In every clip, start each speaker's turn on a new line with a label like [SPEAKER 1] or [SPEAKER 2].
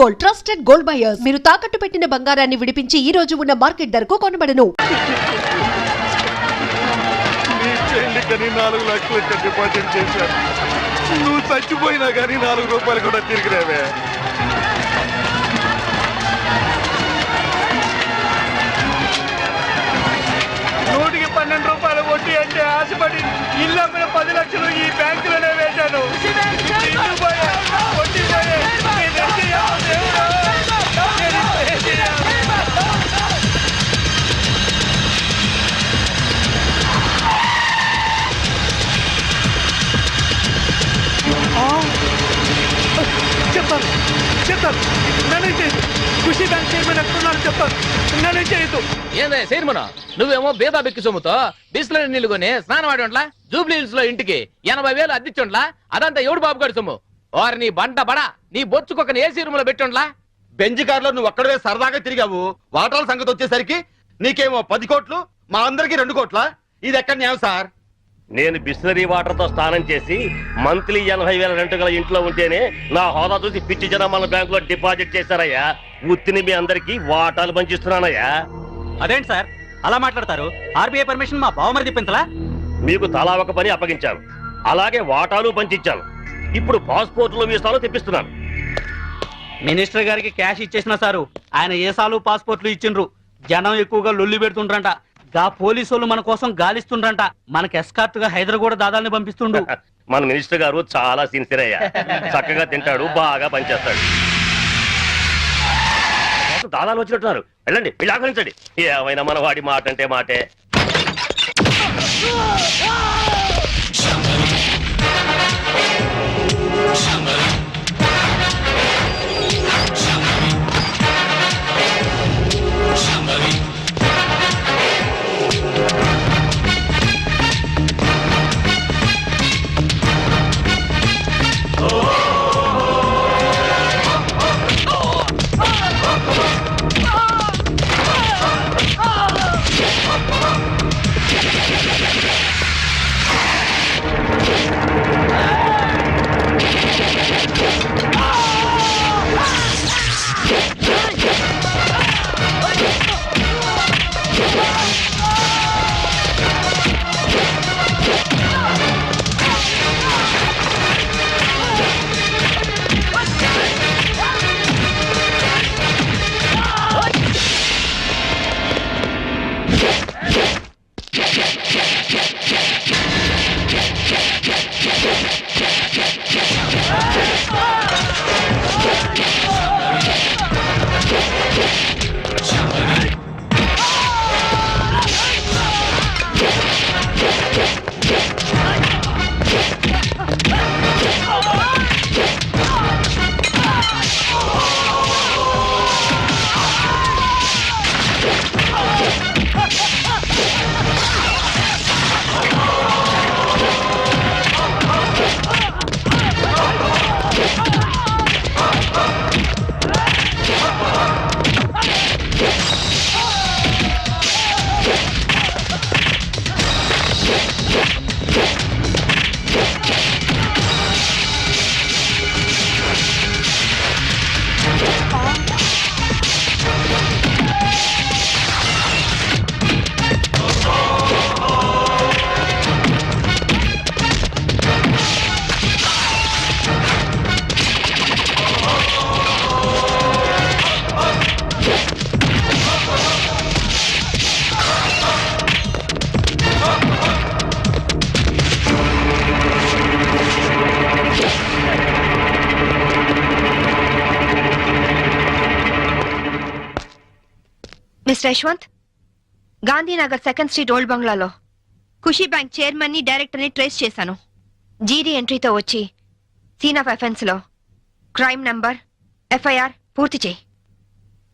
[SPEAKER 1] Gold, trusted gold buyers. మీరు తాకట్టు పెట్టిన బంగారాన్ని విడిపించి ఈ రోజు ఉన్న మార్కెట్ ధరకు కొనబడను.
[SPEAKER 2] నీ చెల్లికని 4 లక్షలు డిపాజిట్ చేశాను. నువ్వు చచ్చిపోయినా కానీ 4 రూపాయలు కూడా తిరిగి రావే. నూటికి 12 రూపాయలు వడ్డీ అంటే ఆశపడి ఇల్లు అమ్మిన 10 లక్షలు ఈ బ్యాంకులోనే వేశాను. ఇల్లు పోయే, వడ్డీ పోయే, నేను ఏం చేయాలో దేవుడా? నేను ఏం చేయాలి? చెప్తాను నన్ను చేయదు. ఖుషి బ్యాంక్ చైర్మన్ ఎక్కడున్నాను చెప్తాను. నన్ను చేయదు.
[SPEAKER 3] ఏందే చైర్మన్, నువ్వేమో బేదా బెక్కి సొమ్ముతో బిస్లరీ నీళ్లు కొని స్నానం ఆడి జూబ్లీ హిల్స్ లో ఇంటికి 80,000 అద్దిచ్చుండ్లా. అదంతా ఎవడు బాబుగాడి సొమ్ము? వారు నీ బంట బడా నీ బొచ్చుకొకని ఏసీ రూమ్ లో పెట్టుండ్లా.
[SPEAKER 2] బెంజ్ కారులో నువ్వు ఒక్కడే సరదాగా తిరిగావు. వాటాల సంగతి వచ్చేసరికి నీకేమో 10 కోట్లు, మా అందరికి 2 కోట్ల. ఇది ఎక్కడ న్యాయం సార్?
[SPEAKER 4] నేను బిస్లరీ వాటర్ తో స్నానం చేసి మంత్లీ 80,000 రెంట్ గల ఇంట్లో ఉంటేనే నా హోదా చూసి పిచ్చి జనం మన బ్యాంక్ లో డిపాజిట్ చేశారయ్యా. ఉత్తిని మీ అందరికి వాటాలు పంచిస్తున్నానయ్యా.
[SPEAKER 5] అదేంటి సార్ అలా మాట్లాడతారు? ఆర్బీఐ పర్మిషన్ మా బావమరిది పెంచలా?
[SPEAKER 4] మీకు తలా ఒక పని అప్పగించాను, అలాగే వాటాలు పంచిచ్చాను. ఇప్పుడు పాస్పోర్ట్లు వీసాలు తెప్పిస్తున్నాను.
[SPEAKER 5] మినిస్టర్ గారికి క్యాష్ ఇచ్చేసిన సారు ఆయన ఏసాలు పాస్పోర్ట్లు ఇచ్చిండ్రు. జనం ఎక్కువగా లొల్లి పెడుతుండ్రంట. గా పోలీసు వాళ్ళు మన కోసం గాలిస్తుండ్రంట. మనకి ఎస్కార్ట్ గా హైదరాబాద్ దాదాల్ని పంపిస్తుండు.
[SPEAKER 4] మన మినిస్టర్ గారు చాలా సిన్సియర్ అయ్యా. చక్కగా తింటాడు, బాగా పనిచేస్తాడు. దాదాలు వచ్చినట్టున్నారు, వెళ్ళండి, వెళ్ళి ఆహ్వానించండి. ఏమైనా మన వాడి మాట అంటే మాటే.
[SPEAKER 6] Mister Yashwant, Gandhinagar 2nd street old బంగ్లాలో ఖుషీ బ్యాంక్ చైర్మన్ ని డైరెక్టర్ ని ట్రేస్ చేశాను. జీడీ ఎంట్రీతో వచ్చి సీన్ ఆఫ్ అఫెన్స్ లో క్రైమ్ నంబర్ ఎఫ్ఐఆర్ పూర్తి చేయి.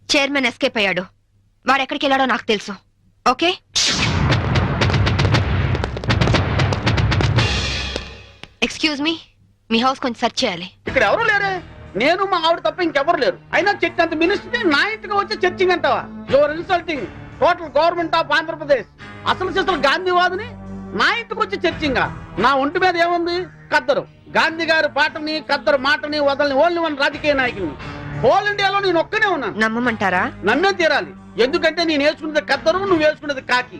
[SPEAKER 6] చైర్మన్ ఎస్కేప్ అయ్యాడు. వాడెక్కడికి వెళ్ళాడో నాకు తెలుసు. ఓకే? ఎక్స్క్యూజ్ మీ, మీ హౌస్ కొంచెం సెర్చ్ చేయాలి.
[SPEAKER 7] ఇక్కడ ఎవరు లేరే. నేను మా ఆవిడ తప్ప ఇంకెవరు లేరు. అయినా చర్చ్ అంత మినిస్ట్రీ నా ఇంటికి వచ్చి చర్చింగ్ అంటావా? Your insulting total government of Andhra Pradesh. అసలు గాంధీవాదిని నా ఇంటికి వచ్చి చర్చింగా. నా ఒంటి మీద ఏముంది? కద్దరు. గాంధీ గారి పాటని, కద్దరు మాటని వదలని ఓన్లీ వన్ రాజకీయ నాయకుని. హోల్ ఇండియాలో నేను ఒక్కనే ఉన్నాను.
[SPEAKER 6] నమ్మమంటారా?
[SPEAKER 7] నమ్మే తీరాలి. ఎందుకంటే నేను వేసుకున్నది కద్దరు, నువ్వు వేసుకున్నది కాకి.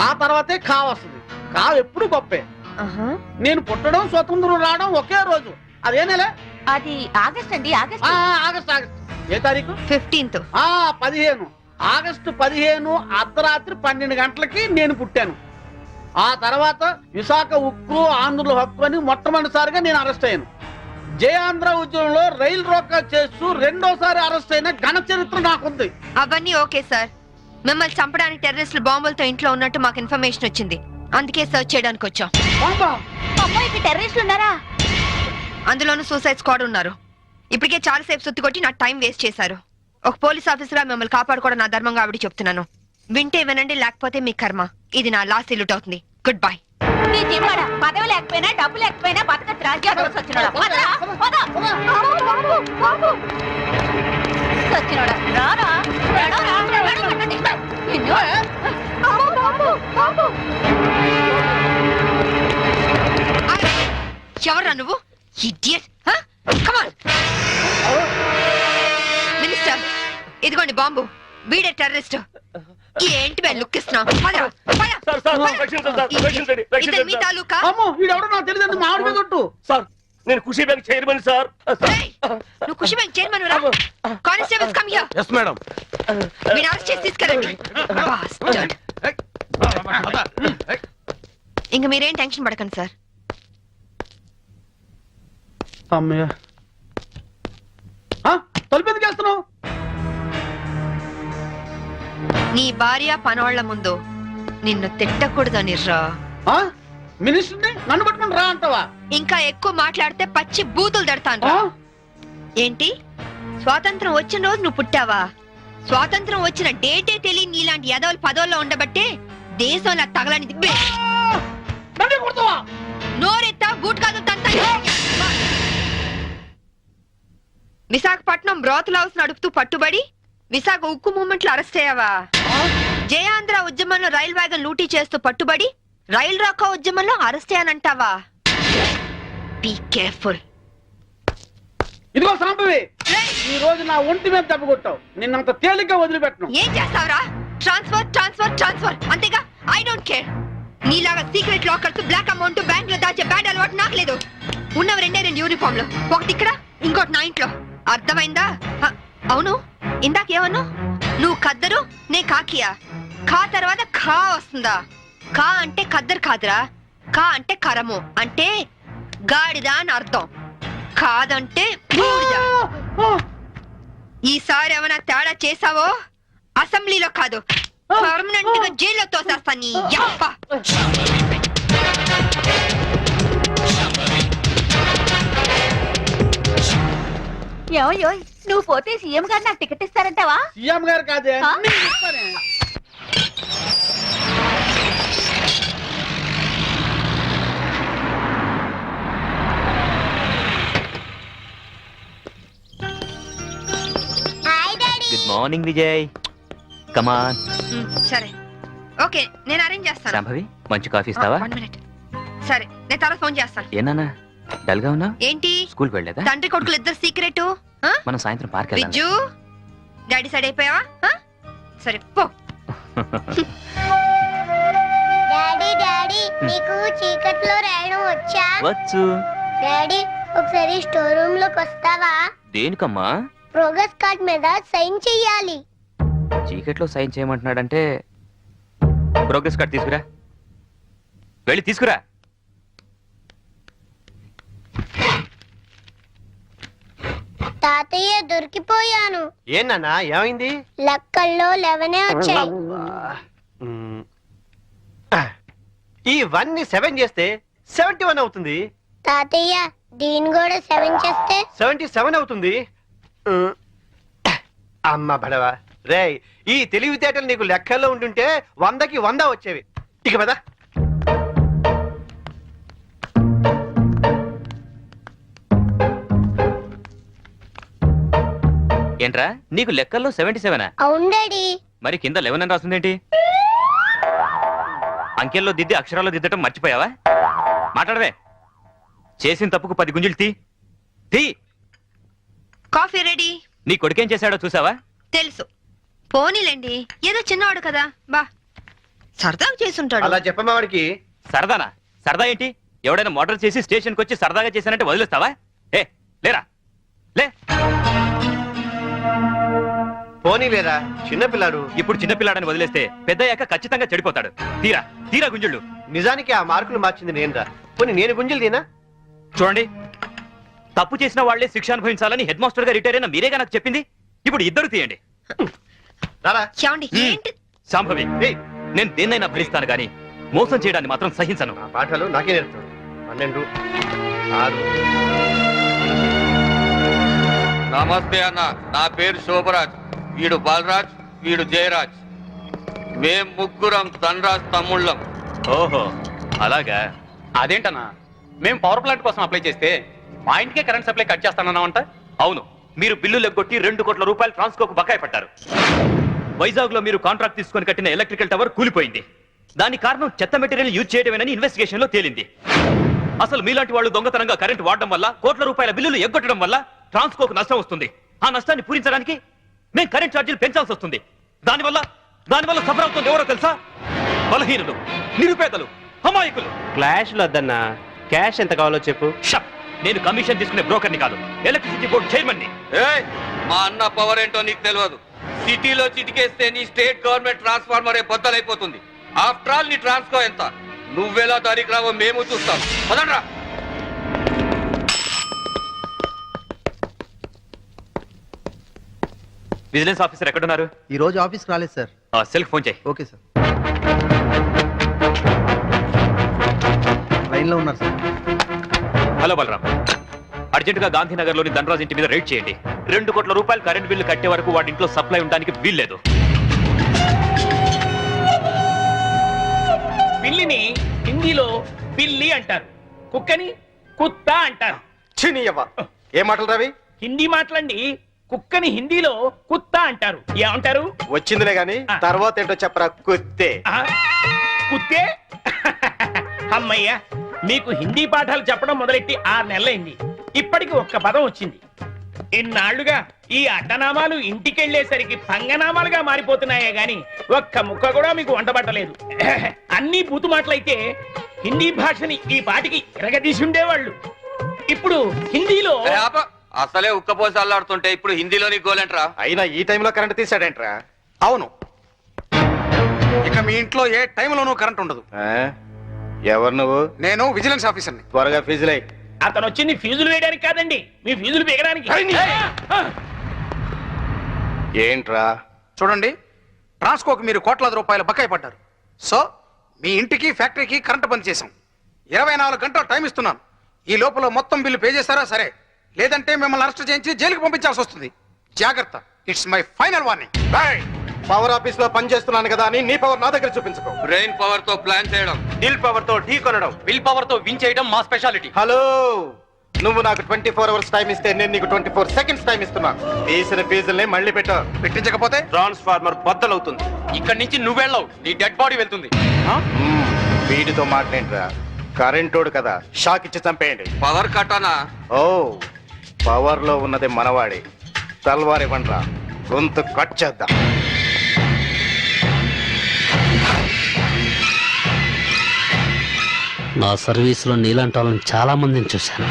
[SPEAKER 7] ఆ తర్వాతే కా వస్తుంది. కా ఎప్పుడు గొప్పే.
[SPEAKER 6] ఆహా.
[SPEAKER 7] నేను పుట్టడం, స్వతంత్రం రావడం ఒకే రోజు. అదే నెల?
[SPEAKER 8] అది ఆగస్ట్ అండి, ఆగస్ట్.
[SPEAKER 7] ఆగస్ట్. ఏ తారీఖు?
[SPEAKER 6] 15th.
[SPEAKER 7] 15. ఆగస్టు 15 అర్ధరాత్రి 12 గంటలకి నేను పుట్టాను. ఆ తర్వాత విశాఖ ఉక్కు, ఆంధ్రుల హక్కు అని మొట్టమొదటిసారిగా నేను అరెస్ట్ అయ్యాను. జయాంధ్ర ఉద్యమంలో రైలు రోకా చేస్తూ రెండోసారి అరెస్ట్ అయిన ఘన చరిత్ర నాకుంది.
[SPEAKER 6] అవన్నీ ఓకే సార్. మిమ్మల్ని చంపడానికి టెర్రరిస్టులు బాంబులతో ఇంట్లో ఉన్నట్టు మాకు ఇన్ఫర్మేషన్ వచ్చింది. అందుకే సర్చ్ చేయడానికి వచ్చాం.
[SPEAKER 7] బాంబా?
[SPEAKER 8] అమ్మో, ఇక్కడ టెర్రరిస్టులు ఉన్నారా?
[SPEAKER 6] అందులోనూ సూసైడ్ స్క్వాడ్ ఉన్నారు. ఇప్పటికే చాలాసేపు సుత్తి కొట్టి నా టైం వేస్ట్ చేశారు. ఒక పోలీస్ ఆఫీసర్ గా మిమ్మల్ని కాపాడుకోవడం నా ధర్మంగా ఆవిడ చెప్తున్నాను. వింటే వినండి, లేకపోతే మీ కర్మ. ఇది నా లాస్ట్ ఇల్లుట్ అవుతుంది. Good bye.
[SPEAKER 8] నీ జిమ్మాడ పదవి లేకపోయినా డబ్బు లేకపోయినా బతకచ్చు రాజ్యాలు సచ్చినోడా. పదరా, పద. సచ్చినోడా, రారా. నడవరా, నడవండి. నిన్ను.
[SPEAKER 6] ఎవరా నువ్వు? ఇడియట్. కమ్ ఆన్ మినిస్టర్, ఇదిగోండి బాంబు. వీడే టెర్రరిస్ట్. ఏంటి బే లుక్ ఇస్తున్నావు? మీ తాలూకా?
[SPEAKER 7] అమ్మో, వీడెవడో నాకు తెలియదు. మా ఆవిడ మీద కొట్టు.
[SPEAKER 4] సార్, నేను ఖుషీ బ్యాంక్ చైర్మన్ సార్.
[SPEAKER 6] ఏయ్, నువ్వు ఖుషి బ్యాంక్ చైర్మన్ రా. Constables come here.
[SPEAKER 3] Yes madam.
[SPEAKER 6] వీడిని అరెస్ట్ చేసి తీసుకెళ్ళండి. Bastard. ఇంక మీరేం టెన్షన్ పడకండి సార్.
[SPEAKER 7] అమ్మయ్య, తలుపు ఎందుకు వేస్తున్నావు?
[SPEAKER 6] నీ భార్య పనవాళ్ల ముందు నిన్ను తిట్టకూడదని రా.
[SPEAKER 7] మినిస్టర్ని నన్ను పట్టుకుని రా అంటావా?
[SPEAKER 6] ఇంకా ఎక్కువ మాట్లాడితే పచ్చి బూతులు దడతాను రా. ఏంటి, స్వాతంత్రం వచ్చిన రోజు నువ్వు పుట్టావా? స్వాతంత్రం వచ్చిన డేటే తెలియని నీలాంటి యదవులు పదవుల్లో ఉండబట్టే దేశంలో తగలనిది. నోరెత్తా బూట్ కాదు తంతా. విశాఖపట్నం బ్రాత్ హౌస్ నడుపుతూ పట్టుబడి విశాఖ ఉక్కు మూవ్మెంట్ లో అరెస్ట్ అయ్యావా? జయాంధ్ర ఉద్యమంలో రైల్ వ్యాగన్ లూటీ చేస్తూ పట్టుబడి రైల్ రాకా ఉద్యమంలో అరెస్ట్ అయ్యానంటావా? Be careful.
[SPEAKER 7] ఇదిగో సాంబవి, ఈ రోజు నా ఒంటి మీద దెబ్బ కొట్టావు. నిన్నంత తేలిగ్గా వదిలిపెట్టను.
[SPEAKER 6] ఏం చేస్తావురా? ట్రాన్స్ఫర్ ట్రాన్స్ఫర్ ట్రాన్స్ఫర్, అంతేగా. I don't care. నీలాగా secret lockers, black amount bank లో దాచే బ్యాడ్ అలవాటు నాకు లేదు. ఉన్నవి రెండే యూనిఫామ్ లో, ఒకటి ఇక్కడ, ఇంకోటి నా ఇంట్లో. అర్థమైందా? అవును, ఇందాకేమన్నా? నువ్వు కద్దరు, నే కాకియా? కా తర్వాత ఖా వస్తుందా? కా అంటే కద్దరు కాదురా. కా అంటే కరము, అంటే గాడిద అని అర్థం. కాదంటే బూడిద. ఈసారి ఏమైనా తేడా చేసావో అసెంబ్లీలో కాదు, పర్మనెంట్ గా జైల్లో తోసేస్తా నీ యప్ప.
[SPEAKER 8] ఏమయ్యో, నువ్వు పోతే సీఎం గారు నాకు టికెట్ ఇస్తారంటావా?
[SPEAKER 7] సీఎం గారు కాదే,
[SPEAKER 8] ఆ?
[SPEAKER 7] నేను ఇస్తానే.
[SPEAKER 9] Good morning Vijay. కమాన్.
[SPEAKER 6] సరే, ఓకే, నేను అరేంజ్ చేస్తాను.
[SPEAKER 9] శాంభవి, మంచి కాఫీ ఇస్తావా?
[SPEAKER 6] 1 minute. సరే, నేను తర్వాత ఫోన్ చేస్తాను.
[SPEAKER 9] ఏనా డల్ గా ఉన్నా?
[SPEAKER 6] ఏంటి,
[SPEAKER 9] స్కూల్ వెళ్ళలేదా?
[SPEAKER 6] తండ్రి కొడుకులు ఇద్దరు సీక్రెట్?
[SPEAKER 9] మనం సాయంత్రం పార్క్ వెళ్ళాలి.
[SPEAKER 6] విజ్జు, డాడీ సైడ్ అయిపోయావా? సరే పో.
[SPEAKER 10] డాడీ డాడీ నీకు చీకట్లో రాయడం వచ్చా?
[SPEAKER 9] వచ్చు.
[SPEAKER 10] డాడీ ఒకసారి స్టోర్ రూమ్ లోకి వస్తావా?
[SPEAKER 9] దేనికమ్మా?
[SPEAKER 10] ప్రోగ్రెస్ కార్డ్ మీద సైన్ చెయ్యాలి.
[SPEAKER 9] చీకట్లో సైన్ చేయమంటున్నాడంటే ప్రోగ్రెస్ కార్డ్ తీసుకురా. వెళ్ళి తీసుకురా.
[SPEAKER 10] తాతయ్య దొరికిపోయాను.
[SPEAKER 11] ఏనా ఏమైంది?
[SPEAKER 10] లెక్కల్లో 11 వచ్చాయి.
[SPEAKER 11] ఈ 1 ని 7 చేస్తే 71 అవుతుంది.
[SPEAKER 10] తాతయ్య దీని కూడా 7 చేస్తే
[SPEAKER 11] 77 అవుతుంది. అమ్మ బడవా రేయ్, ఈ తెలివితేటలు నీకు లెక్కల్లో ఉంటుంటే 100కి 100 వచ్చేవి. ఇక పద.
[SPEAKER 9] ఏంట్రా నీకు లెక్కల్లో 77?
[SPEAKER 10] అవును డాడీ.
[SPEAKER 9] మరి కింద 11 అని రాస్తుందేంటి? అంకెల్లో దిద్ది అక్షరాల్లో దిద్దటం మర్చిపోయావా? మాట్లాడవే. చేసిన తప్పుకు 10 గుంజులు తీ.
[SPEAKER 6] Coffee ready.
[SPEAKER 9] నీ కొడుకేం చేశాడో చూసావా?
[SPEAKER 6] తెలుసు. పోనీలేండి, ఏదో చిన్నవాడు కదా, బా సరదాగా చేసుంటాడు.
[SPEAKER 11] అలా చెప్పమ్మా వాడికి.
[SPEAKER 9] సరదానా? సరదా ఏంటి? ఎవడైనా మోటార్ చేసి స్టేషన్కి వచ్చి సరదాగా చేశానంటే వదిలేస్తావా? ఏ లేరా, లే.
[SPEAKER 11] పోనీ లేదా, చిన్నపిల్లాడు.
[SPEAKER 9] ఇప్పుడు చిన్నపిల్లాడని వదిలేస్తే పెద్దయ్యాక ఖచ్చితంగా చెడిపోతాడు. తీరా తీరా గుంజుళ్ళు.
[SPEAKER 11] నిజానికి ఆ మార్కులు మార్చింది నేనురా. పోనీ నేను గుంజలు తీనా?
[SPEAKER 9] చూడండి, తప్పు చేసిన వాళ్లే శిక్ష అనుభవించాలని హెడ్ మాస్టర్ గా రిటైర్ అయిన మీరేగా నాకు చెప్పింది. ఇప్పుడు ఇద్దరు తీయండి.
[SPEAKER 11] రారా.
[SPEAKER 6] ఏమండి, ఏంటి?
[SPEAKER 9] శాంభవి, నేను దేన్నైనా భరిస్తాను గాని మోసం చేయడాన్ని మాత్రం సహించను.
[SPEAKER 11] ఆ పాఠాలు నాకే నేర్పుతాడు. 12, 6.
[SPEAKER 2] నమస్తే అన్న, నా పేరు శోభరాజ్, వీడు బాలరాజ్, వీడు జయరాజ్. మేం ముగ్గురం ధనరాజ్ తమ్ముళ్ళం.
[SPEAKER 9] ఓహో అలాగా.
[SPEAKER 3] అదేంటన్నా, మేము పవర్ ప్లాంట్ కోసం అప్లై చేస్తే మా ఇంటికే కరెంట్ సప్లై కట్ చేస్తానన్నామంట.
[SPEAKER 9] అవును, మీరు బిల్లులు ఎగ్గొట్టి 2 కోట్ల రూపాయలు ట్రాన్స్కోకు బకాయి పట్టారు. వైజాగ్ లో మీరు కాంట్రాక్ట్ తీసుకొని కట్టిన ఎలక్ట్రికల్ టవర్ కూలిపోయింది. దాని కారణం చెత్త మెటీరియల్ యూజ్ చేయడమేనని ఇన్వెస్టిగేషన్ లో తేలింది. అసలు మీలాంటి వాళ్ళు దొంగతనంగా కరెంట్ వాడడం వల్ల, కోట్ల రూపాయల బిల్లులు ఎగ్గొట్టడం వల్ల ట్రాన్స్కోకు నష్టం వస్తుంది. ఆ నష్టాన్ని పూరించడానికి మేము కరెంట్ ఛార్జీలు పెంచాల్సి వస్తుంది. దానివల్ల సఫర్ అవుతుంది ఎవరో తెలుసా? బలహీనులు, నిరుపేదలు, అమాయకులు.
[SPEAKER 11] క్లాష్ వద్దన్నా, క్యాష్ ఎంత కావాలో చెప్పు.
[SPEAKER 9] షప్. నేను కమిషన్ తీసుకునే బ్రోకర్ని కాదు, ఎలక్ట్రిసిటీ బోర్డు చైర్మన్ ని.
[SPEAKER 2] మా అన్న పవర్ ఏంటో నీకు తెలియదు. సిటీలో చిటికేస్తే నీ స్టేట్ గవర్నమెంట్ ట్రాన్స్ఫార్మరే బద్దలైపోతుంది. ఆఫ్టర్ ఆల్ నీ ట్రాన్స్కో ఎంత? నువ్వెలా దారికి రావో మేము చూస్తాం. పదండ్రా.
[SPEAKER 9] విజిలెన్స్ ఆఫీసర్ ఎక్కడున్నారు?
[SPEAKER 11] ఈ రోజు ఆఫీస్కి రాలేదు సార్.
[SPEAKER 9] సెల్కి ఫోన్ చేయి.
[SPEAKER 11] Okay sir. లైన్లో ఉన్నారు సార్.
[SPEAKER 9] హలో బలరాం, అర్జెంట్ గా గాంధీనగర్ లోని ధనరాజ్ ఇంటి మీద రైడ్ చేయండి. 2 కోట్ల రూపాయలు కరెంట్ బిల్లు కట్టే వరకు వాడి ఇంట్లో సప్లై ఉండడానికి వీల్లేదు.
[SPEAKER 7] పిల్లిని హిందీలో పిల్లి అంటారు, కుక్కని కుత్తా అంటారు.
[SPEAKER 11] చినియవ్వ, ఏ మాటలు రవి?
[SPEAKER 7] హిందీ మాటలండి. కుక్కని హిందీలో కుత్తా అంటారు. ఏమంటారు?
[SPEAKER 11] వచ్చిందిలే గాని తర్వాత ఏంటో చెప్పరా. కుత్తే.
[SPEAKER 7] కుత్తే? అమ్మయ్యా, మీకు హిందీ పాఠాలు చెప్పడం మొదలెట్టి 6 నెలలైంది. ఇప్పటికి ఒక్క పదం వచ్చింది. ఇన్నాళ్లుగా ఈ అడ్డనామాలు ఇంటికెళ్లేసరికి పంగనామాలుగా మారిపోతున్నాయే గాని ఒక్క ముక్క కూడా మీకు వంటబట్టలేదు. అన్ని బూతు మాటలైతే హిందీ భాషని ఈ పాటికి ఎరగదీసి ఉండేవాళ్ళు. ఇప్పుడు హిందీలో
[SPEAKER 2] అసలే ఉక్కపోసి అల్లాడుతుంటే ఇప్పుడు హిందీలోని గోలేంట్రా.
[SPEAKER 11] అయినా ఈ టైంలో కరెంట్ తీసాడేంట్రా?
[SPEAKER 7] అవును, ఇక మీ ఇంట్లో ఏ టైంలోనూ కరెంట్ ఉండదు.
[SPEAKER 11] ఎవరు నువ్వు?
[SPEAKER 7] నేను విజిలెన్స్ ఆఫీసర్ని.
[SPEAKER 11] త్వరగా ఫీజులై.
[SPEAKER 7] అతను వచ్చింది ఫీజులు వేయడానికి కాదండి, మీ ఫీజులు బిగడానికి.
[SPEAKER 11] ఏంట్రా?
[SPEAKER 7] చూడండి, ట్రాన్స్కోకి మీరు కోట్లాది రూపాయలు బకాయి పడ్డారు. సో మీ ఇంటికి ఫ్యాక్టరీకి కరెంట్ బంద్ చేశాం. 24 గంటలు టైం ఇస్తున్నాను. ఈ లోపల మొత్తం బిల్లు పే చేస్తారా సరే, లేదంటే మిమ్మల్ని అరెస్ట్ చేయించి జైలుకి పంపించాల్సి వస్తుంది. జాగ్రత్త, it's my final warning.
[SPEAKER 11] Power office లో పని చేస్తున్నాను కదా అని నీ పవర్ నా దగ్గర చూపించుకో.
[SPEAKER 2] బ్రెయిన్ పవర్ తో ప్లాన్ చేయడం,
[SPEAKER 11] దిల్ పవర్ తో ఢీ కొనడం,
[SPEAKER 3] విల్ పవర్ తో విన్ చేయడం మా స్పెషాలిటీ.
[SPEAKER 11] హలో, నువ్వు నాకు 24 అవర్స్ టైం ఇస్తే నేను నీకు 24 సెకండ్స్ టైం ఇస్తున్నా. తీసిన ఫీజుల్ని మళ్ళీ
[SPEAKER 7] పెట్టించకపోతే
[SPEAKER 11] ట్రాన్స్ఫార్మర్ బద్దలవుతుంది.
[SPEAKER 3] ఇక్కడి నుంచి నువ్వెళ్ళవు, నీ డెడ్ బాడీ వెళ్తుంది.
[SPEAKER 11] వీడితో మాట్లాడరా, కరెంటోడు కదా, షాక్ ఇచ్చి చంపేయండి.
[SPEAKER 2] పవర్ కట్టానా?
[SPEAKER 11] ఓ, పవర్ లో ఉన్నది మనవాడి. తల్వారి వండ్రా, గొంతు కట్ చేద్దాం.
[SPEAKER 5] నా సర్వీస్ లో నీలాంటి వాళ్ళని చాలా మందిని చూశాను.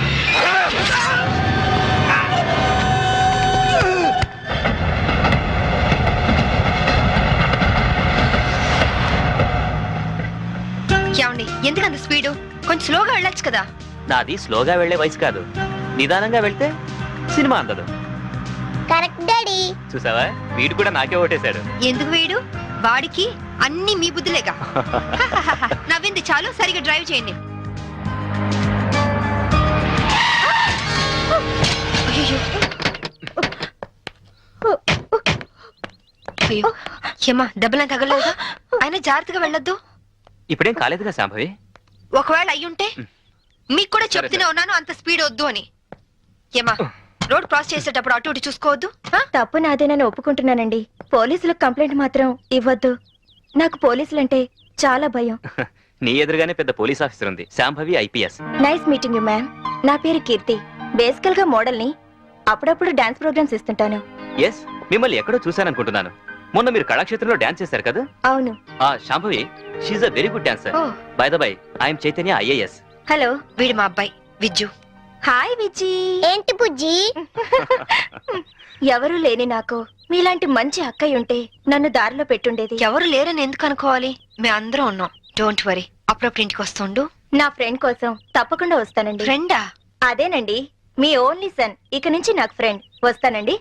[SPEAKER 6] ఎందుకంత స్పీడు? కొంచెం స్లోగా వెళ్ళొచ్చు కదా.
[SPEAKER 9] నాది స్లోగా వెళ్లే వయసు కాదు, నిదానంగా వెళ్తే సినిమా అందదు.
[SPEAKER 10] Correct daddy.
[SPEAKER 9] చూసావా, వీడు కూడా నాకే ఓటేశాడు.
[SPEAKER 6] ఎందుకు వీడు? వాడికి అన్ని మీ బుద్ధులేగా. నవ్వింది చాలు, సరిగా డ్రైవ్ చేయండి. అయ్యో, ఏమా దెబ్బలా తగలేదా? అయినా జాగ్రత్తగా వెళ్ళొద్దు.
[SPEAKER 9] ఇప్పుడేం కాలేదుగా శాంభవి.
[SPEAKER 6] ఒకవేళ అయ్యుంటే మీకు కూడా చెప్తూనే ఉన్నాను అంత స్పీడ్ వద్దు అని. ఏమా, రోడ్ క్రాస్ చేసేటప్పుడు అటు ఇటు చూసుకోవద్దు.
[SPEAKER 10] తప్పు నాదేనని ఒప్పుకుంటున్నానండి. పోలీసులకు కంప్లైంట్ మాత్రం ఇవ్వద్దు. నాకు పోలీసులంటే చాలా భయం.
[SPEAKER 9] నీ ఎదురుగానే పెద్ద పోలీస్ ఆఫీసర్ ఉంది, Shambhavi IPS.
[SPEAKER 10] Nice meeting you ma'am. నా పేరు కీర్తి. బేసికల్ గా మోడల్ ని. అప్పుడప్పుడు డాన్స్ ప్రోగ్రామ్స్ ఇస్తుంటాను.
[SPEAKER 9] ఎస్, మిమ్మల్ని ఎక్కడో చూశాననుకుంటున్నాను. మొన్న మీరు కళాక్షేత్రంలో డాన్స్ చేశారు కదా?
[SPEAKER 10] అవును.
[SPEAKER 9] Shambhavi, she's a very good dancer.
[SPEAKER 6] Oh
[SPEAKER 9] by the by, I'm Chaitanya, IAS.
[SPEAKER 10] Hello.
[SPEAKER 6] వీడు మా అబ్బాయి విజ్జు.
[SPEAKER 10] హాయ్ విజి.
[SPEAKER 8] ఏంటి బుజ్జి?
[SPEAKER 10] ఎవరూ లేని నాకు మీలాంటి మంచి అక్కయ్య ఉంటే నన్ను దారిలో పెట్టుండేది.
[SPEAKER 6] ఎవరు లేరని ఎందుకు అనుకోవాలి? మేము అందరం ఉన్నాం. Don't worry. అప్పుడప్పుడు ఇంటికి వస్తుండు.
[SPEAKER 10] నా ఫ్రెండ్ కోసం తప్పకుండా వస్తానండి.
[SPEAKER 6] ఫ్రెండా?
[SPEAKER 10] అదేనండి, మీ ఓన్లీ సన్. ఇక నుంచి నాకు ఫ్రెండ్. వస్తానండి.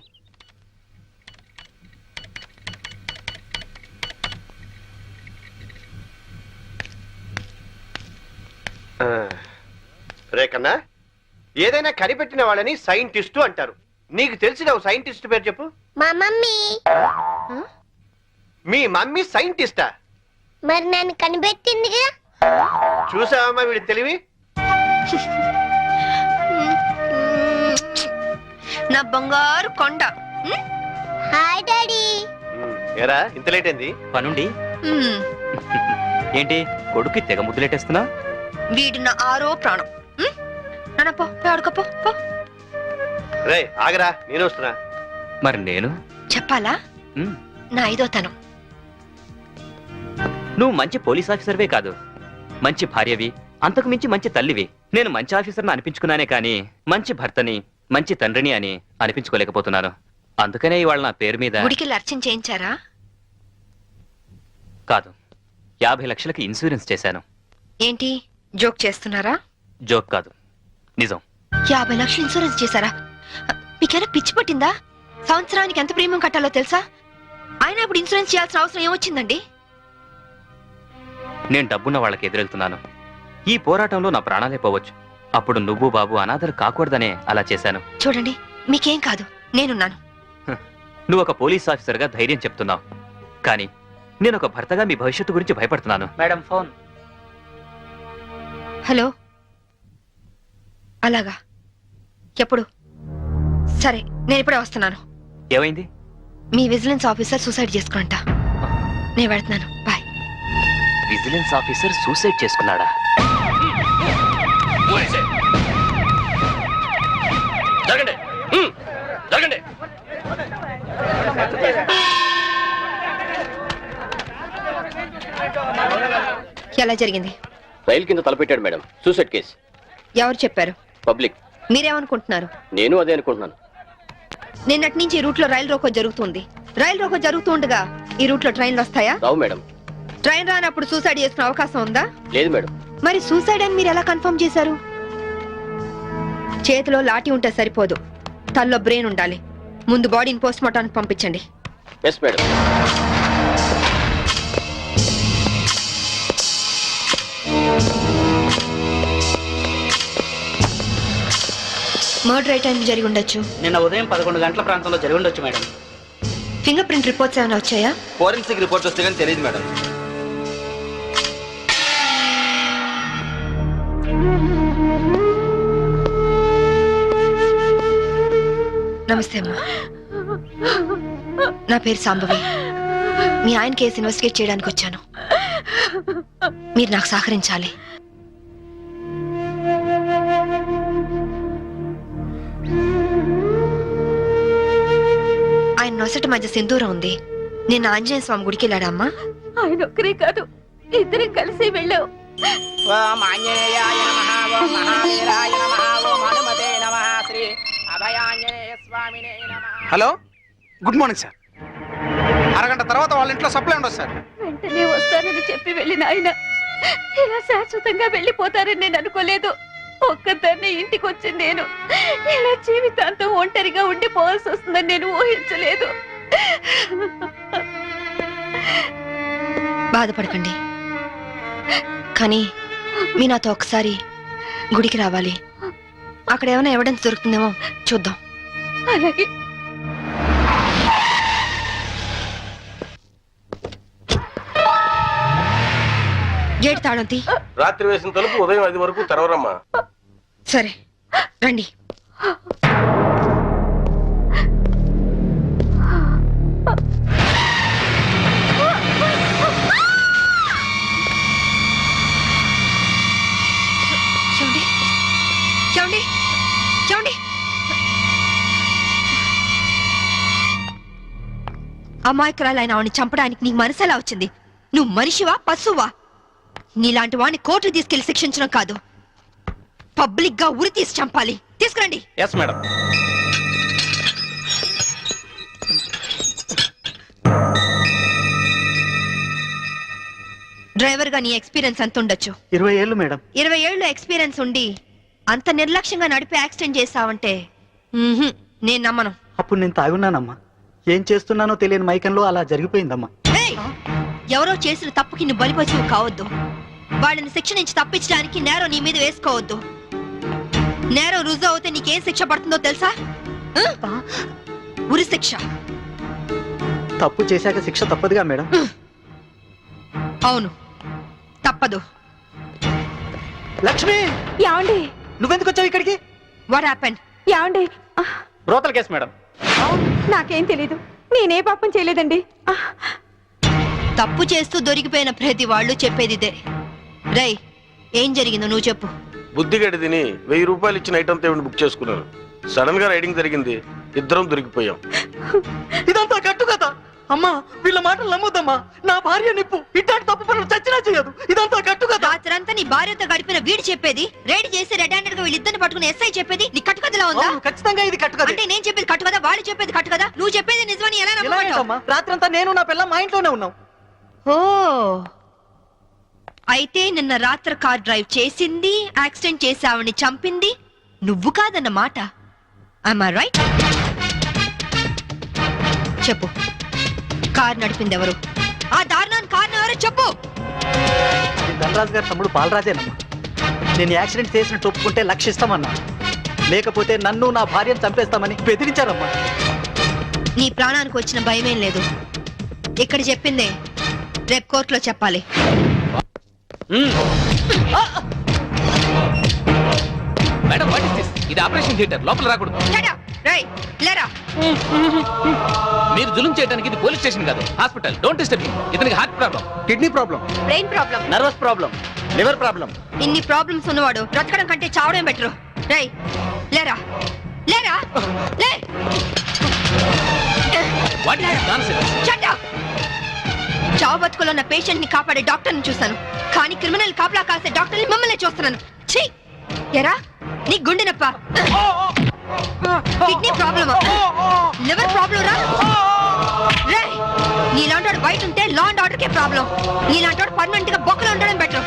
[SPEAKER 11] రేకన్నా, ఏదైనా కనిపెట్టిన వాళ్ళని సైంటిస్టు అంటారు. నీకు తెలిసిన ఓ సైంటిస్ట్ పేరు చెప్పు.
[SPEAKER 8] మా మమ్మీ.
[SPEAKER 11] మీ మమ్మీ సైంటిస్టా?
[SPEAKER 8] మరి నన్ను కనిపెట్టిందిగా.
[SPEAKER 11] చూసావమ్మా వీడి తెలివి.
[SPEAKER 6] నా బంగారు కొండ.
[SPEAKER 8] Hi daddy.
[SPEAKER 11] ఏరా ఇంత లేట్ అయింది?
[SPEAKER 9] పనుండి. ఏంటి కొడుక్కి తెగ ముద్దులెట్టేస్తున్నా?
[SPEAKER 6] వీడు నా ఆరో ప్రాణం. నాన్న పో, ఆడుకోపో.
[SPEAKER 11] రే ఆగరా, నేను వస్తున్నా.
[SPEAKER 9] మరి నేను
[SPEAKER 6] చెప్పాలా? నా 5వ తనం.
[SPEAKER 9] నువ్వు మంచి పోలీస్ ఆఫీసర్వే కాదు, మంచి భార్యవి, అంతకు మించి మంచి తల్లివి. నేను మంచి ఆఫీసర్ని అనిపించుకున్నానే కానీ మంచి భర్తని, మంచి తండ్రిని అని అనిపించుకోలేకపోతున్నాను. అందుకనే ఇవాళ నా పేరు మీద
[SPEAKER 6] గుడికి అర్చన చేయించారా?
[SPEAKER 9] కాదు, 50 లక్షలకి ఇన్సూరెన్స్ చేశాను.
[SPEAKER 6] ఏంటి జోక్ చేస్తున్నారా?
[SPEAKER 9] జోక్ కాదు, నిజం.
[SPEAKER 6] 50 లక్షలు ఇన్సూరెన్స్ చేశారా? మీకేనా పిచ్చి పట్టిందా? సంవత్సరానికి ఎంత ప్రీమియం కట్టాలో తెలుసా? ఆయన ఇప్పుడు ఇన్సూరెన్స్ చేయాల్సిన అవసరం ఏమొచ్చిందండి?
[SPEAKER 9] నేను డబ్బున్న వాళ్ళకి ఎదురెళ్తున్నాను. ఈ పోరాటంలో నా ప్రాణాలే పోవచ్చు. అప్పుడు నువ్వు బాబు అనాథలు కాకూడదనే అలా చేశాను.
[SPEAKER 6] చూడండి, మీకేం కాదు, నేనున్నాను.
[SPEAKER 9] నువ్వు ఒక పోలీస్ ఆఫీసర్గా ధైర్యం చెప్తున్నావు, కానీ నేను ఒక భర్తగా మీ భవిష్యత్తు గురించి భయపడుతున్నాను.
[SPEAKER 5] Madam phone.
[SPEAKER 6] హలో. అలాగా? ఎప్పుడు? సరే, నేను ఇప్పుడే వస్తున్నాను.
[SPEAKER 9] ఏమైంది?
[SPEAKER 6] మీ విజిలెన్స్ ఆఫీసర్ సూసైడ్ చేసుకుంటా. నేను వెళ్తున్నాను. బాయ్.
[SPEAKER 9] విజిలెన్స్ ఆఫీసర్ సూసైడ్ చేసుకున్నాడా?
[SPEAKER 4] జరగండి, జరగండి.
[SPEAKER 6] ఎలా జరిగింది?
[SPEAKER 3] రైలు కింద తలపెట్టాడు మేడం. Suicide case.
[SPEAKER 6] ఎవరు చెప్పారు?
[SPEAKER 3] పబ్లిక్.
[SPEAKER 6] మీరేమనుకుంటున్నారు?
[SPEAKER 3] నేను అదే అనుకుంటున్నాను.
[SPEAKER 6] నిన్నటి నుంచి ఈ రూట్ లో రైలు రోకో జరుగుతుంది. రైలు రోకో జరుగుతుండగా ఈ రూట్ లో ట్రైన్లు వస్తాయా?
[SPEAKER 3] రావు మేడం.
[SPEAKER 6] ట్రైన్ రానప్పుడు సూసైడ్ చేసుకునే అవకాశం ఉందా?
[SPEAKER 3] లేదు మేడం.
[SPEAKER 6] మరి సూసైడ్ అని మీరు ఎలా కన్ఫర్మ్ చేశారు? చేతిలో లాఠీ ఉంటే సరిపోదు, తల్లో బ్రెయిన్ ఉండాలి. ముందు బాడీని పోస్ట్ మార్టానికి పంపించండి.
[SPEAKER 3] Yes madam.
[SPEAKER 6] మర్డర్ ఏ టైం జరిగి ఉండొచ్చు?
[SPEAKER 5] నిన్న ఉదయం 11 గంటల ప్రాంతంలో జరిగి ఉండొచ్చు మేడం.
[SPEAKER 6] ఫింగర్ ప్రింట్ రిపోర్ట్స్ ఏమైనా వచ్చాయా?
[SPEAKER 11] ఫోరెన్సిక్ రిపోర్ట్ వస్తే కానీ తెలియదు మేడం.
[SPEAKER 6] నమస్తే అమ్మా. నా పేరు సాంబవి. మీ ఆయన కేసు ఇన్వెస్టిగేట్ చేయడానికి వచ్చాను. మీరు నాకు సహకరించాలి. ఆయన నొసటి మధ్య సింధూరం ఉంది. నేను ఆంజనేయ స్వామి గుడికి వెళ్ళాడమ్మా.
[SPEAKER 8] ఆయన ఒక్కరే కాదు, ఇద్దరం కలిసి వెళ్ళావు.
[SPEAKER 7] ఓం ఆంజనేయాయ నమః, ఓం మహావీరాయ నమః, ఓం హనుమతే నమః, శ్రీ అభయాంజనేయ స్వామినే నమః.
[SPEAKER 2] Hello, good morning sir. అరగంట తర్వాత వాళ్ళ ఇంట్లో సప్లై ఉండదు సార్.
[SPEAKER 8] వెంటనే వస్తానని చెప్పి వెళ్ళిన ఆయన ఇలా శాశ్వతంగా వెళ్ళిపోతారని నేను అనుకోలేదు. ఒక్కదాన్ని ఇంటికి వచ్చింది నేను. ఇలా జీవితాంతం ఒంటరిగా ఉండిపోవాల్సి వస్తుందని నేను ఊహించలేదు.
[SPEAKER 6] బాధపడకండి, కానీ మీ నాతో ఒకసారి గుడికి రావాలి. అక్కడ ఏమైనా ఎవిడెన్స్ దొరుకుతుందేమో చూద్దాం.
[SPEAKER 8] అలాగే.
[SPEAKER 6] గేట్ తాళం తీ.
[SPEAKER 11] రాత్రి వేసిన తలుపు ఉదయం 5 వరకు తెరవరమ్మా.
[SPEAKER 6] సరే రండి. ఏమండి? ఏమండి? ఏమండి? అమాయకురాలైన ఆవిని చంపడానికి నీకు మనసు ఎలా వచ్చింది? నువ్వు మనిషివా పశువా? నీలాంటి వాడిని కోర్టుకు తీసుకెళ్లి శిక్షించడం కాదు, పబ్లిక్ గా ఉరి తీసి చంపాలి. తీసుకురండి.
[SPEAKER 3] Yes madam.
[SPEAKER 6] డ్రైవర్ గా నీ ఎక్స్పీరియన్స్ ఎంత ఉండొచ్చు?
[SPEAKER 5] 20 ఏళ్ళు మేడం.
[SPEAKER 6] 20 ఏళ్ళు ఎక్స్పీరియన్స్ ఉండి అంత నిర్లక్ష్యంగా నడిపి యాక్సిడెంట్ చేసావంటే నేను నమ్మను.
[SPEAKER 5] అప్పుడు నేను తాగున్నానమ్మా. ఏం చేస్తున్నానో తెలియని మైకంలో అలా జరిగిపోయిందమ్మా.
[SPEAKER 6] ఏయ్! ఎవరో చేసిన తప్పుకి నువ్వు బలిపశువు కావద్దు. వాళ్ళని శిక్ష నుంచి తప్పించడానికి నేరం నీ మీద వేసుకోవద్దు. నేరం రుజువు అవుతే నీకేం శిక్ష పడుతుందో తెలుసా? ఉరి శిక్ష.
[SPEAKER 5] తప్పు చేశాక శిక్ష తప్పదుగా మేడం.
[SPEAKER 6] అవును, తప్పదు.
[SPEAKER 5] లక్ష్మి,
[SPEAKER 8] యాండి
[SPEAKER 5] నువ్వెందుకు వచ్చావు ఇక్కడికి?
[SPEAKER 6] What happened?
[SPEAKER 8] యాండి
[SPEAKER 3] బ్రోతల్ కేసు మేడం.
[SPEAKER 8] నాకేం తెలీదు, నేనే పాపం చేయలేదండి.
[SPEAKER 6] తప్పు చేస్తూ దొరికిపోయిన ప్రతి వాళ్ళు చెప్పేది ఇదే. రై, ఏం జరిగిందో నువ్వు చెప్పు.
[SPEAKER 2] బుద్ధిగడి తిని 1000 రూపాయలు ఇచ్చిన ఐటమ్ తేవిని బుక్ చేసుకున్నాను. సడన్ గా రైడింగ్ జరిగింది, ఇద్దరం దొరికిపోయాం.
[SPEAKER 5] ఇదంతా కట్టు కదా అమ్మా. వీళ్ళ మాటలు నమ్మొద్దమ్మా. నా భార్య నిప్పు ఇట్లాంటి తప్పు పనులు చచ్చినా చేయదు. ఇదంతా కట్టు కదా.
[SPEAKER 6] రాత్రంతా నీ భార్యతో గడిపిన వీడు చెప్పేది, రైడ్ చేసి రెడ్ హ్యాండెడ్ గా వీళ్ళిద్దరిని పట్టుకుని ఎస్ఐ చెప్పేది నీ కట్టు కథలా ఉందా?
[SPEAKER 5] ఖచ్చితంగా ఇది కట్టు కదా.
[SPEAKER 6] అంటే నేను చెప్పేది కట్టు కదా, వాళ్ళు చెప్పేది కట్టు కదా. నువ్వు చెప్పేది నిజమని ఎలా నమ్మమంటావు?
[SPEAKER 5] రాత్రంతా నేను నా పిల్ల మా ఇంట్లోనే ఉన్నాం.
[SPEAKER 6] ఓ, అయితే నిన్న రాత్రి కార్ డ్రైవ్ చేసింది, యాక్సిడెంట్ చేసావని చంపింది నువ్వు కాదన్నమాట. I'm right? చెప్పు, కార్ నడిపింది ఎవరు? ఆ దారుణాన్ని కారణం ఎవరు చెప్పు.
[SPEAKER 5] ధనరాజు గారి తమ్ముడు బాలరాజేనమ్మా. నేను యాక్సిడెంట్ చేసిన ఒప్పుకుంటే లక్షిస్తామన్నా, లేకపోతే నన్ను నా భార్యను చంపేస్తామని బెదిరించారమ్మా.
[SPEAKER 6] నీ ప్రాణానికి వచ్చిన భయమేం లేదు. ఇక్కడ చెప్పిందే రేపు కోర్టులో చెప్పాలి.
[SPEAKER 3] Madam, what is this? ఇది ఆపరేషన్ థియేటర్, లోపల రాకూడదు.
[SPEAKER 6] Shut up! రేయ్, లేరా.
[SPEAKER 3] మీరు జులుం చేయడానికి ఇది పోలీస్ స్టేషన్ కాదు, హాస్పిటల్. Don't disturb him. ఇతనికి heart problem,
[SPEAKER 5] kidney problem,
[SPEAKER 6] brain problem,
[SPEAKER 5] nervous problem, liver problem.
[SPEAKER 6] ఇన్ని ప్రాబ్లమ్స్ ఉన్నవాడు బ్రతకడం కంటే చావడం బెటరు. రేయ్, లేరా, లేరా, లే.
[SPEAKER 3] What is this nonsense?
[SPEAKER 6] Shut up! చావు బతుకులో ఉన్న పేషెంట్ ని కాపాడే డాక్టర్ ని చూశాను, కానీ క్రిమినల్ కాపలా కాసే డాక్టర్ ని మమ్మల్ని చూస్తున్నాను. ఛీ! ఎరా, నీ గుండె నొప్ప, కిడ్నీ ప్రాబ్లమ్, లివర్ ప్రాబ్లం రా. రేయ్, నీలాంటి బయట ఉంటే law and order K problem. నీలాంటి పర్మనెంట్ గా బొక్కలో ఉండడం బెటర్.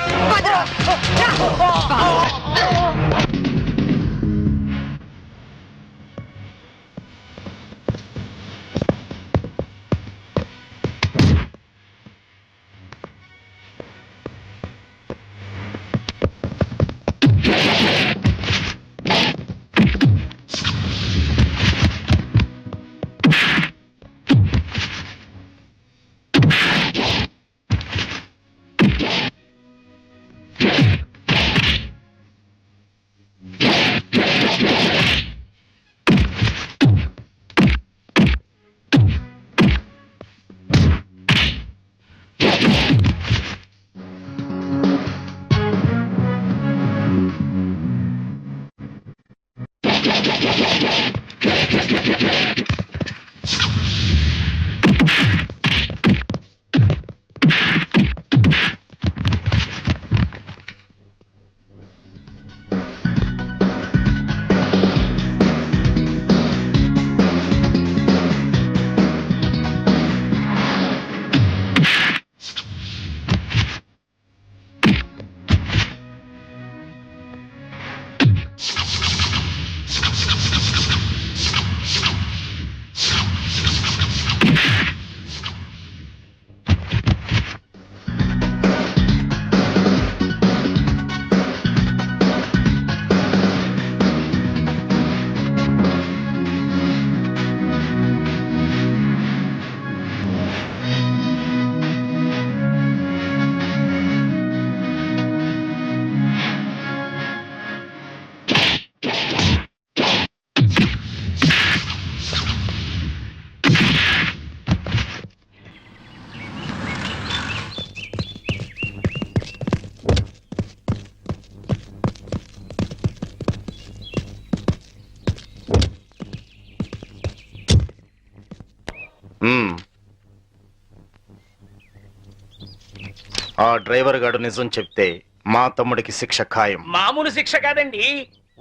[SPEAKER 11] ఆ డ్రైవర్ గాడు నిజం చెప్తే మా తమ్ముడికి శిక్ష ఖాయం.
[SPEAKER 2] మామూలు శిక్ష కాదండి,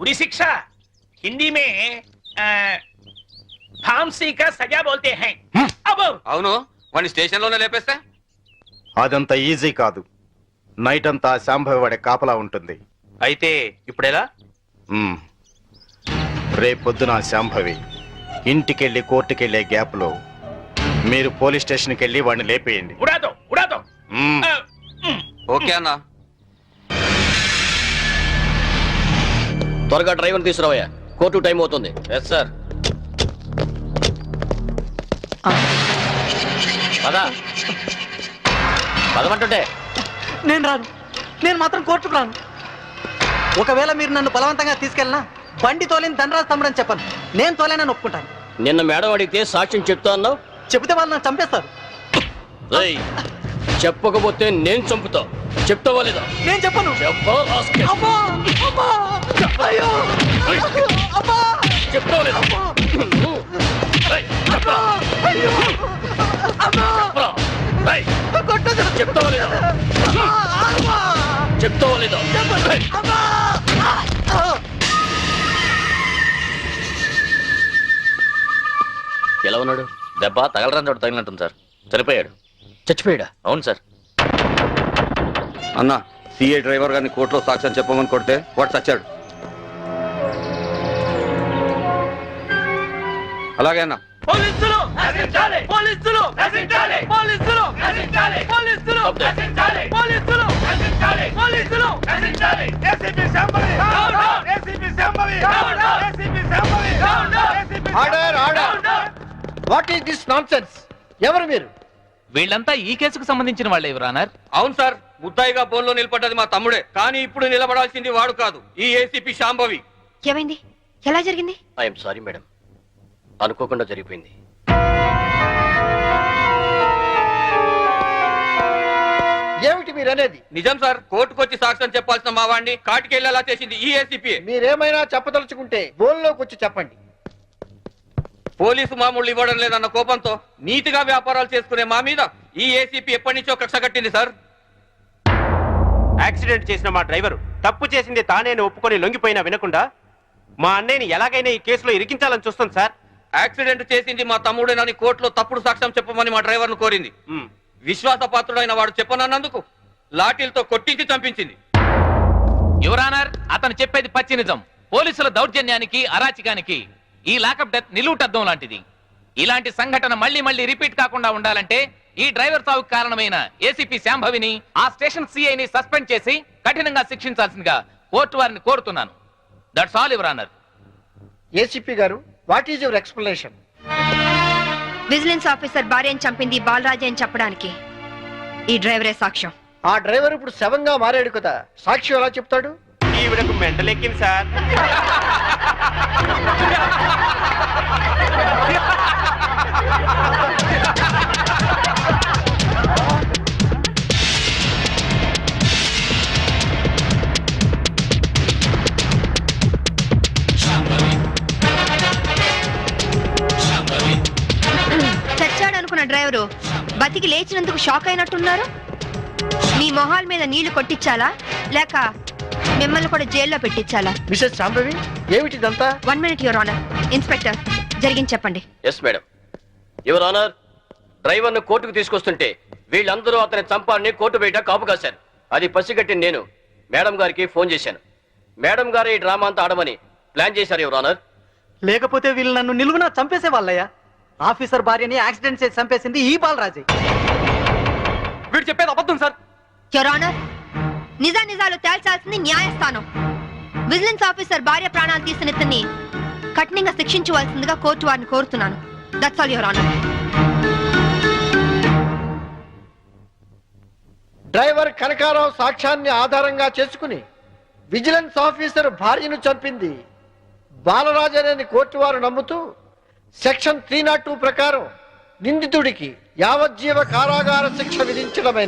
[SPEAKER 2] ఉరి శిక్ష. హిందీ మే फांसी का सजा बोलते हैं. अब
[SPEAKER 3] అవును, వాడిని స్టేషన్ లోనే లేపేస్తే
[SPEAKER 11] అదంత ఈజీ కాదు. నైట్ అంతా శాంభవి వాడే కాపలా ఉంటుంది.
[SPEAKER 9] అయితే ఇప్పుడెలా?
[SPEAKER 11] రేపొద్దున శాంభవి ఇంటికెళ్ళి కోర్టుకెళ్లే గ్యాప్ లో మీరు పోలీస్ స్టేషన్కి వెళ్ళి వాడిని లేపేయండి.
[SPEAKER 2] उड़ा दो, उड़ा दो.
[SPEAKER 11] మ్మ్.
[SPEAKER 3] ఓకే అన్నా.
[SPEAKER 4] త్వరగా డ్రైవర్ తీసుకురావయ్యా, కోర్టు టైం అవుతుంది. Yes sir. పద పదమంటుంటే.
[SPEAKER 5] నేను రాను, నేను మాత్రం కోర్టుకు రాను. ఒకవేళ మీరు నన్ను బలవంతంగా తీసుకెళ్ళినా బండి తోలేని ధనరాజు తమ్ముడు అని చెప్పను. నేను తోలేనని ఒప్పుకుంటాను.
[SPEAKER 4] నిన్న మేడం అడిగితే సాక్ష్యం చెప్తా అన్నావు.
[SPEAKER 5] చెబితే వాళ్ళు నన్ను చంపేస్తారు.
[SPEAKER 4] రేయ్, చెప్పకపోతే నేను చంపుతా. చెప్తావా లేదా?
[SPEAKER 5] నేను చెప్పను.
[SPEAKER 4] చెప్పరా రాస్కెల్?
[SPEAKER 5] అబ్బా! అబ్బా! అయ్యో! అబ్బా!
[SPEAKER 4] చెప్తావా లేదా? రేయ్, చెప్పరా?
[SPEAKER 5] అయ్యో! అబ్బా!
[SPEAKER 4] చెప్పరా? రేయ్,
[SPEAKER 5] కొట్టొద్దు.
[SPEAKER 4] చెప్తావా లేదా?
[SPEAKER 5] అబ్బా!
[SPEAKER 4] చెప్తావా లేదా? రేయ్.
[SPEAKER 5] అబ్బా!
[SPEAKER 4] ఎలా ఉన్నాడు? దెబ్బ తగలరాని చోట తగిలినట్టుంది సార్. చనిపోయాడు. చచ్చిపోయాడా? అవును సార్.
[SPEAKER 3] అన్నా, సిఐ డ్రైవర్ గారిని కోర్టులో సాక్ష్యం చెప్పమని కొడితే వాడు చచ్చాడు. అలాగే అన్నా.
[SPEAKER 2] పోలీసులు నశించాలి, పోలీసులు నశించాలి, పోలీసులు నశించాలి, పోలీసులు నశించాలి, పోలీసులు నశించాలి, పోలీసులు నశించాలి. ACP Shambhavi down down, ACP Shambhavi down down, ACP Shambhavi down down, ACP
[SPEAKER 7] order, order. What is this nonsense? ఎవరు మీరు?
[SPEAKER 3] వీళ్ళంతా ఈ కేసుకు సంబంధించిన వాళ్ళే యువర్ ఆనర్.
[SPEAKER 9] అవును సార్, ముద్దాయిగా బోన్లో నిలబడ్డది మా తమ్ముడే. కానీ ఇప్పుడు నిలబడాల్సింది వాడు కాదు, ఈ ఏసీపీ శాంభవి.
[SPEAKER 6] ఏమైంది? ఎలా జరిగింది?
[SPEAKER 4] ఐఎమ్ సారీ మేడం, అనుకోకుండా జరిగిపోయింది.
[SPEAKER 7] ఏమిటి మీరు అనేది?
[SPEAKER 9] నిజం సార్, కోర్టుకు వచ్చి సాక్ష్యం చెప్పాల్సిన మా వాడిని కాటికెళ్ళేలా చేసింది ఈ ఏసీపీ.
[SPEAKER 7] మీరేమైనా చెప్పదలుచుకుంటే బోన్లోకి వచ్చి చెప్పండి.
[SPEAKER 9] పోలీసు మామూలు ఇవ్వడం లేదన్న కోపంతో నీతిగా వ్యాపారాలు చేసుకునే మా మీద ఈ ఏసీపీ ఎప్పటి నుంచో కక్ష కట్టింది సార్.
[SPEAKER 11] యాక్సిడెంట్ చేసిన మా డ్రైవర్ తప్పు చేసింది తానేని ఒప్పుకొని లొంగిపోయినా వినకుండా మా అన్నయ్యని ఎలాగైనా ఈ కేసులో ఇరికించాలని చూస్తాం సార్.
[SPEAKER 9] యాక్సిడెంట్ చేసింది మా తమ్ముడేనని కోర్టులో తప్పుడు సాక్ష్యం చెప్పమని మా డ్రైవర్ ను కోరింది. విశ్వాసపాత్రుడైన వాడు చెప్పనన్నందుకు లాఠీలతో కొట్టించి చంపించింది.
[SPEAKER 3] యువర్ ఆనర్, అతను చెప్పేది పచ్చి నిజం. పోలీసుల దౌర్జన్యానికి, అరాచకానికి ఈ లాకప్ డెత్ నిలువుటద్దం లాంటిది. ఇలాంటి సంఘటన మళ్ళీ మళ్ళీ రిపీట్ కాకుండా ఉండాలంటే ఈ డ్రైవర్ సావుకు కారణమైన ఏసీపీ శాంభవిని, ఆ స్టేషన్ సిఐని సస్పెండ్ చేసి కఠినంగా శిక్షించాల్సిందిగా కోర్టు వారిని కోరుతున్నాను. That's all your honour.
[SPEAKER 7] ACP గారు, what is your explanation?
[SPEAKER 6] Vigilance officer భార్యను చంపింది బాలరాజే అని చెప్పడానికి ఈ డ్రైవరే సాక్ష్యం.
[SPEAKER 7] ఆ డ్రైవర్ ఇప్పుడు శవంగా మారాడు కదా, సాక్షి ఎలా చెప్తాడు?
[SPEAKER 11] ఈవిడకు మెంటలెక్కింది సార్.
[SPEAKER 6] చచ్చాడు అనుకున్న డ్రైవరు బతికి లేచినందుకు షాక్ అయినట్టున్నారు. మీ మొహాల మీద నీళ్లు కొట్టించాలా లేక మిమ్మల్ని కూడా జైల్లో పెట్టించాలా?
[SPEAKER 7] మిసెస్ శాంభవి, ఏమిటిదంతా?
[SPEAKER 6] 1 minute యువర్ ఆనర్. ఇన్స్పెక్టర్, జరిగింది చెప్పండి.
[SPEAKER 4] Yes madam. Your honour, driver ను కోర్టుకు తీసుకొస్తుంటే వీళ్ళందరూ అతని చంపాలని కోర్టు బయట కాపు కాశారు. అది పసిగట్టి నేను మేడం గారికి ఫోన్ చేశాను. మేడం గారు ఈ డ్రామా అంతా ఆడమని ప్లాన్ చేశారు యువర్ ఆనర్.
[SPEAKER 5] లేకపోతే వీళ్ళు నన్ను నిలువునా చంపేసే వాళ్ళయ్యా. ఆఫీసర్ భార్యని యాక్సిడెంట్ చేసి చంపేసింది ఈ బాలరాజే.
[SPEAKER 9] వీడు చెప్పేది అబద్ధం సార్.
[SPEAKER 6] యువర్ ఆనర్, నిజాలు తేల్చాల్సింది న్యాయస్థానం. విజిలెన్స్ ఆఫీసర్ భార్య ప్రాణాలు తీసిన ఇతన్ని కఠినంగా శిక్షించవలసిందిగా కోర్టు వారిని కోరుతున్నాను. That's all your honour.
[SPEAKER 7] Driver Kanakarao సాక్ష్యాన్ని ఆధారంగా చేసుకుని విజిలెన్స్ ఆఫీసర్ భార్యను చంపింది బాలరాజనేని కోర్టు వారు నమ్ముతూ సెక్షన్ 302 ప్రకారం నిందితుడికి యావజ్జీవ కారాగార శిక్ష విధించడమే